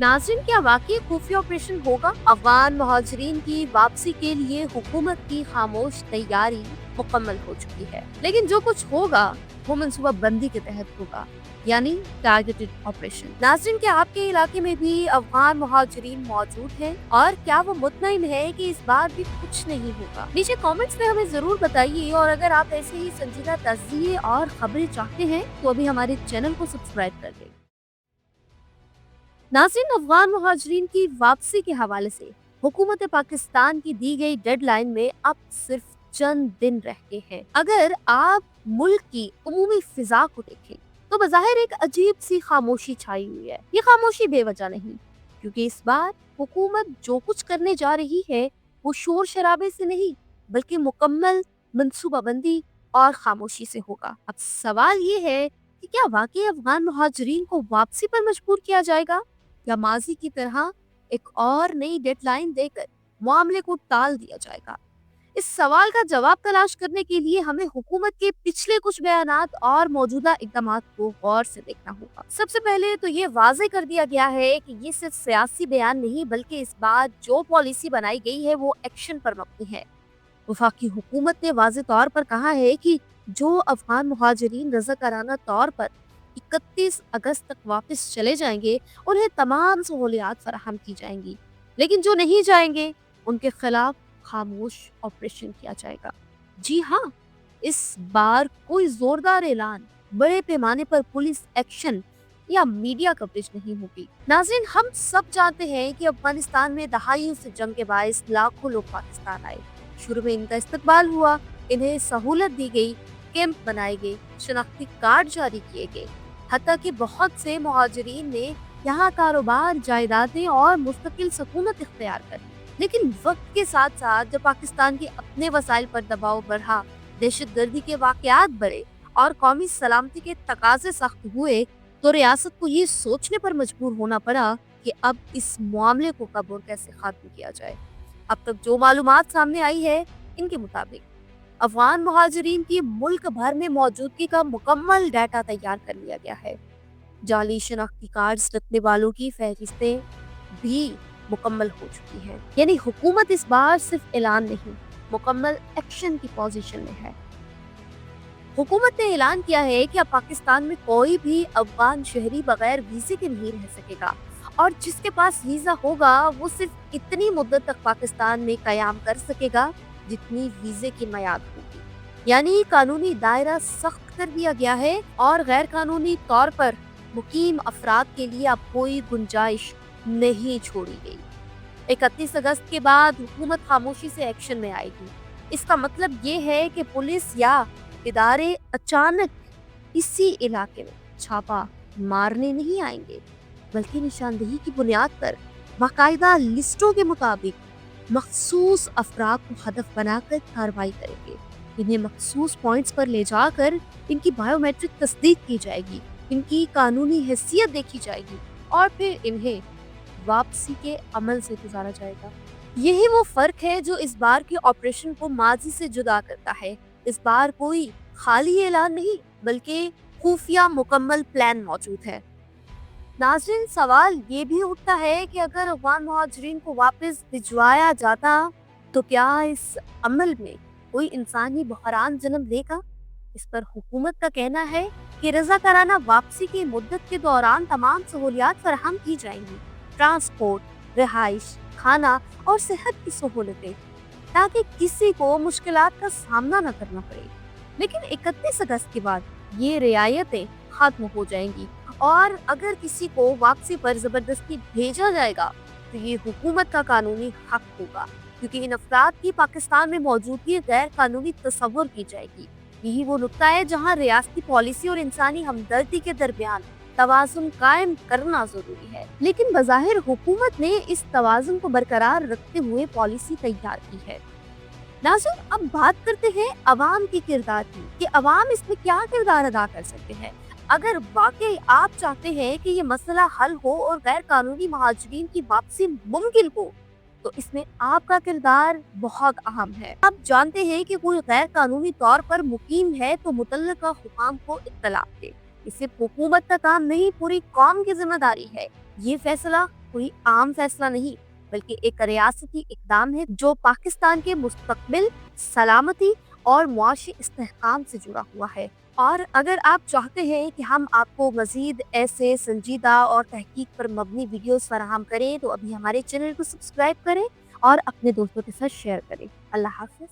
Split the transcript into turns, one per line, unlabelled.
नाज़रीन, क्या वाकई खुफिया ऑपरेशन होगा? अफगान मुहाजिरीन की वापसी के लिए हुकूमत की खामोश तैयारी मुकम्मल हो चुकी है, लेकिन जो कुछ होगा वो मनसूबा बंदी के तहत होगा, यानी टारगेटेड ऑपरेशन। नाज़रीन, क्या आपके इलाके में भी अफगान मुहाजिरीन मौजूद हैं और क्या वो मुतमईन है कि इस बार भी कुछ नहीं होगा? नीचे कमेंट्स में हमें जरूर बताइए, और अगर आप ऐसे ही संजीदा तज्जिये और खबरें चाहते हैं तो अभी हमारे चैनल को सब्सक्राइब कर दें। नाज़रीन, अफगान मुहाजिरीन की वापसी के हवाले से हुकूमत पाकिस्तान की दी गई डेडलाइन में अब सिर्फ चंद दिन रह गए हैं। अगर आप मुल्क की उमूमी फिजा को देखें तो बज़ाहिर एक अजीब सी खामोशी छाई हुई है। ये खामोशी बेवजह नहीं, क्योंकि इस बार हुकूमत जो कुछ करने जा रही है वो शोर शराबे से नहीं, बल्कि मुकम्मल मनसूबाबंदी और खामोशी से होगा। अब सवाल ये है कि क्या वाकई अफगान मुहाजिरीन को वापसी पर मजबूर किया जाएगा, या माजी की तरह एक और नई डेडलाइन देकर मामले को टाल दिया जाएगा? इस सवाल का जवाब तलाश करने के लिए हमें हुकूमत के पिछले कुछ बयानात और मौजूदा इकदामात को गौर से देखना होगा। सबसे पहले तो ये वाजे कर दिया गया है कि ये सिर्फ सियासी बयान नहीं, बल्कि इस बार जो पॉलिसी बनाई गई है वो एक्शन पर मबनी है। वफाकी हुकूमत ने वाज़ेह तौर पर कहा है कि जो अफगान मुहाजिरीन रज़ाकाराना तौर पर 31 अगस्त तक वापस चले जाएंगे, उन्हें तमाम सहूलियात फराहम की जाएंगी, लेकिन जो नहीं जाएंगे उनके खिलाफ खामोश ऑपरेशन किया जाएगा। जी हाँ, इस बार कोई जोरदार ऐलान, बड़े पैमाने पर पुलिस एक्शन या मीडिया कवरेज नहीं होगी। नाज़रीन, हम सब जानते हैं कि अफगानिस्तान में दहाइयों से जंग के बायस लाखों लोग पाकिस्तान आए। शुरू में इनका इस्तकबाल हुआ, इन्हें सहूलत दी गई, कैंप बनाए गए, शनाख्ती कार्ड जारी किए गए। हत्ता कि बहुत से मुहाजिरीन ने यहाँ कारोबार, जायदादें और मुस्तकिल सकूनत इख्तियार कर ली। लेकिन वक्त के साथ साथ जब पाकिस्तान के अपने वसाइल पर दबाव बढ़ा, दहशतगर्दी के वाकयात बढ़े और कौमी सलामती के तकाजे सख्त हुए, तो रियासत को ये सोचने पर मजबूर होना पड़ा कि अब इस मामले को कब और कैसे खत्म किया जाए। अब तक जो मालूमात सामने आई है, इनके मुताबिक अफगान मुहाजिरीन की मुल्क भर में मौजूदगी का मुकम्मल डाटा तैयार कर लिया गया है। जाली शनाख्ती कार्ड्स रखने वालों की फहरिस्तें भी मुकम्मल हो चुकी हैं। यानी हुकूमत इस बार सिर्फ ऐलान नहीं, मुकम्मल एक्शन की पोजीशन में है। हुकूमत ने ऐलान किया है कि अब पाकिस्तान में कोई भी अफगान शहरी बगैर वीजे के नहीं रह सकेगा, और जिसके पास वीजा होगा वो सिर्फ इतनी मुद्दत तक पाकिस्तान में कयाम कर सकेगा जितनी वीजे की मियाद होगी। यानी कानूनी दायरा सख्त कर दिया गया है और गैर कानूनी तौर पर मुकीम अफराद के लिए अब कोई गुंजाइश नहीं छोड़ी गई। 31 अगस्त के बाद हुकूमत खामोशी से एक्शन में आएगी। इसका मतलब ये है कि पुलिस या इदारे अचानक इसी इलाके में छापा मारने नहीं आएंगे, बल्कि निशानदेही की बुनियाद पर बाकायदा लिस्टों के मुताबिक मखसूस अफराद को हदफ बनाकर कार्रवाई करेंगे। इन्हें मखसूस पॉइंट्स पर ले जाकर इनकी बायोमेट्रिक तस्दीक की जाएगी, इनकी कानूनी हैसियत देखी जाएगी और फिर इन्हें वापसी के अमल से गुजारा जाएगा। यही वो फर्क है जो इस बार के ऑपरेशन को माजी से जुदा करता है। इस बार कोई खाली ऐलान नहीं, बल्कि खुफिया मुकम्मल प्लान मौजूद है। नाज़रीन, सवाल ये भी उठता है कि अगर अफगान मुहाजिरीन को वापस भिजवाया जाता तो क्या इस अमल में कोई इंसानी बहरान जन्म लेगा? इस पर हुकूमत का कहना है कि रज़ाकाराना वापसी की मुद्दत के दौरान तमाम सहूलियात फराहम की जाएंगी, ट्रांसपोर्ट, रिहाइश, खाना और सेहत की सहूलतें, ताकि किसी को मुश्किलात का सामना न करना पड़े। लेकिन 31 अगस्त के बाद ये रियायतें खत्म हो जाएंगी, और अगर किसी को वापसी पर जबरदस्ती भेजा जाएगा तो ये हुकूमत का कानूनी हक होगा, क्योंकि इन अफराद की पाकिस्तान में मौजूदगी गैर कानूनी तस्वुर की जाएगी। यही वो नुक्ता है जहाँ रियासती पॉलिसी और इंसानी हमदर्दी के दरमियान तवाज़ुन कायम करना जरूरी है। लेकिन बज़ाहिर हुकूमत ने इस तवाज़ुन को बरकरार रखते हुए पॉलिसी तैयार की है। नाज़रीन, अब बात करते हैं अवाम के किरदार की, कि अवाम इसमें क्या किरदार अदा कर सकते हैं। अगर वाकई आप चाहते हैं कि ये मसला हल हो और गैर कानूनी महाजरीन की वापसी मुमकिन हो, तो इसमें आपका किरदार बहुत अहम है। आप जानते हैं कि कोई गैर कानूनी तौर पर मुकीम है तो मुतल्लिका हुकाम को इत्तला दे। इसे हुकूमत का काम नहीं, पूरी कौम की जिम्मेदारी है। ये फैसला कोई आम फैसला नहीं बल्कि एक रियासती इकदाम है जो पाकिस्तान के मुस्तकबिल, सलामती और मुआशी इस्तेहकाम से जुड़ा हुआ है। और अगर आप चाहते हैं कि हम आपको मजीद ऐसे संजीदा और तहकीक पर मबनी वीडियोस फराहम करें तो अभी हमारे चैनल को सब्सक्राइब करें और अपने दोस्तों के साथ शेयर करें। अल्लाह हाफिज।